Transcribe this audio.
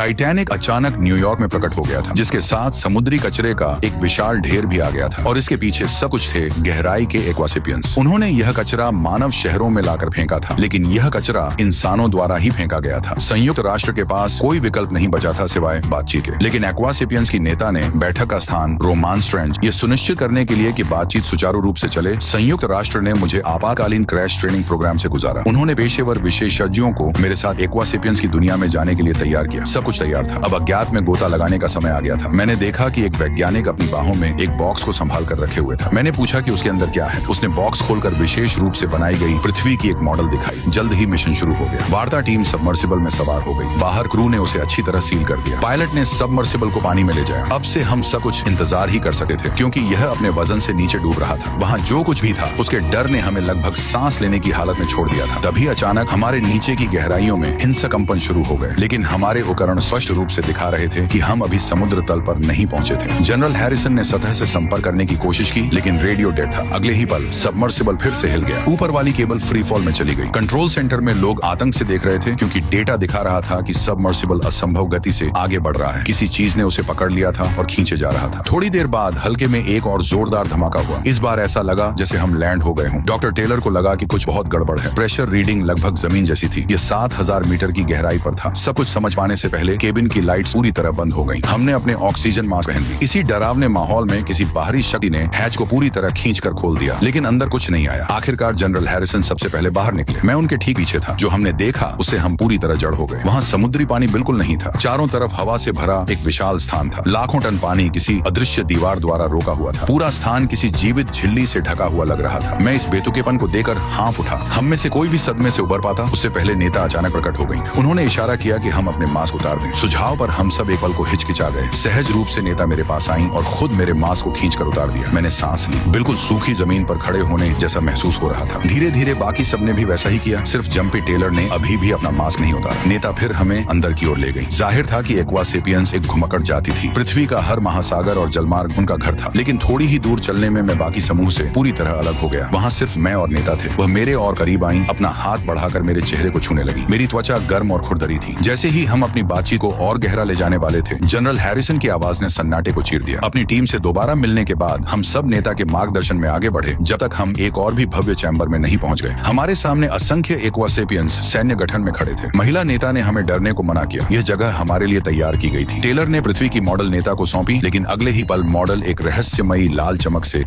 Titanic अचानक New York में प्रकट हो गया था, जिसके साथ समुद्री कचरे का एक विशाल ढेर भी आ गया था और इसके पीछे सब कुछ थे गहराई के एक्वासेपियंस। उन्होंने यह कचरा मानव शहरों में लाकर फेंका था, लेकिन यह कचरा इंसानों द्वारा ही फेंका गया था। संयुक्त राष्ट्र के पास कोई विकल्प नहीं बचा था सिवाय बातचीत के। लेकिन एक्वासेपियंस की नेता ने बैठक का स्थान रोमांस ट्रेंच ये सुनिश्चित करने के लिए कि बातचीत सुचारू रूप से चले, संयुक्त राष्ट्र ने मुझे आपातकालीन क्रैश ट्रेनिंग प्रोग्राम से गुजारा। उन्होंने पेशेवर विशेषज्ञों को मेरे साथ एक्वासेपियंस की दुनिया में जाने के लिए तैयार किया। सब कुछ तैयार था, अब अज्ञात में गोता लगाने का समय आ गया था। मैंने देखा कि एक वैज्ञानिक अपनी बाहों में एक बॉक्स को संभाल कर रखे हुए था। मैंने पूछा कि उसके अंदर क्या है। उसने बॉक्स खोलकर विशेष रूप से बनाई गई पृथ्वी की एक मॉडल दिखाई। जल्द ही मिशन शुरू हो गया। वार्ता टीम सबमर्सिबल में सवार हो गई। बाहर क्रू ने उसे अच्छी तरह सील कर दिया। पायलट ने सबमर्सिबल को पानी में ले जाया। अब से हम सब कुछ इंतजार ही कर सकते थे, क्योंकि यह अपने वजन से नीचे डूब रहा था। वहाँ जो कुछ भी था उसके डर ने हमें लगभग सांस लेने की हालत में छोड़ दिया था। तभी अचानक हमारे नीचे की गहराइयों में हिंसक कंपन शुरू हो गए, लेकिन हमारे उपकरण स्पष्ट रूप से दिखा रहे थे कि हम अभी समुद्र तल पर नहीं पहुंचे थे। जनरल हैरिसन ने सतह से संपर्क करने की कोशिश की, लेकिन रेडियो डेड था। अगले ही पल सबमर्सिबल फिर से हिल गया। ऊपर वाली केबल फ्री फॉल में चली गई। कंट्रोल सेंटर में लोग आतंक से देख रहे थे, क्योंकि डेटा दिखा रहा था कि सबमर्सिबल असंभव गति से आगे बढ़ रहा है। किसी चीज ने उसे पकड़ लिया था और खींचे जा रहा था। थोड़ी देर बाद हल्के में एक और जोरदार धमाका हुआ। इस बार ऐसा लगा जैसे हम लैंड हो गए हों। डॉक्टर टेलर को लगा कि कुछ बहुत गड़बड़ है। प्रेशर रीडिंग लगभग जमीन जैसी थी। ये 7000 मीटर की गहराई पर था। सब कुछ समझ पाने से पहले केबिन की लाइट्स पूरी तरह बंद हो गई। हमने अपने ऑक्सीजन मास्क पहन ली। इसी डरावने माहौल में किसी बाहरी शक्ति ने हैच को पूरी तरह खींचकर खोल दिया, लेकिन अंदर कुछ नहीं आया। आखिरकार जनरल हैरिसन सबसे पहले बाहर निकले। मैं उनके ठीक पीछे था। जो हमने देखा उससे हम पूरी तरह जड़ हो गए। वहाँ समुद्री पानी बिल्कुल नहीं था। चारों तरफ हवा से भरा एक विशाल स्थान था। लाखों टन पानी किसी अदृश्य दीवार द्वारा रोका हुआ था। पूरा स्थान किसी जीवित झिल्ली से ढका हुआ लग रहा था। मैं इस बेतुकेपन को देखकर हाँफ उठा। हम में से कोई भी सदमे से उबर पाता उससे पहले नेता अचानक प्रकट हो गई। उन्होंने इशारा किया कि हम अपने मास्क उतार दें। सुझाव पर हम सब एक पल को हिचकिचा गए। सहज रूप से नेता मेरे पास आई और खुद मेरे मास्क को खींचकर उतार दिया। मैंने सांस ली। बिल्कुल सूखी जमीन पर खड़े होने जैसा महसूस हो रहा था। धीरे धीरे बाकी सबने भी वैसा ही किया। सिर्फ जंपी टेलर ने अभी भी अपना मास्क नहीं उतारा। नेता फिर हमें अंदर की ओर ले गई। जाहिर था कि एक्वासेपियंस एक घुमक्कड़ जाति थी। पृथ्वी का हर महासागर और जलमार्ग उनका घर था। लेकिन थोड़ी ही दूर चलने में मैं बाकी समूह से पूरी तरह अलग हो गया। वहाँ सिर्फ मैं और नेता थे। वह मेरे और करीब आई, अपना हाथ बढ़ाकर मेरे चेहरे को छूने लगी। मेरी त्वचा गर्म और खुरदरी थी। जैसे ही हम अपनी बातचीत को और गहरा ले जाने वाले थे, जनरल हैरिसन की आवाज ने सन्नाटे को चीर दिया। अपनी टीम से दोबारा मिलने के बाद हम सब नेता के मार्गदर्शन में आगे बढ़े, जब तक हम एक और भी भव्य चैम्बर में नहीं पहुंच गए। हमारे सामने असंख्य एक्वासेपियंस सैन्य गठन में खड़े थे। महिला नेता ने हमें डरने को मना किया। यह जगह हमारे लिए तैयार की गई थी। टेलर ने पृथ्वी की मॉडल नेता को सौंपी, लेकिन अगले ही पल मॉडल एक रहस्यमयी लाल चमक से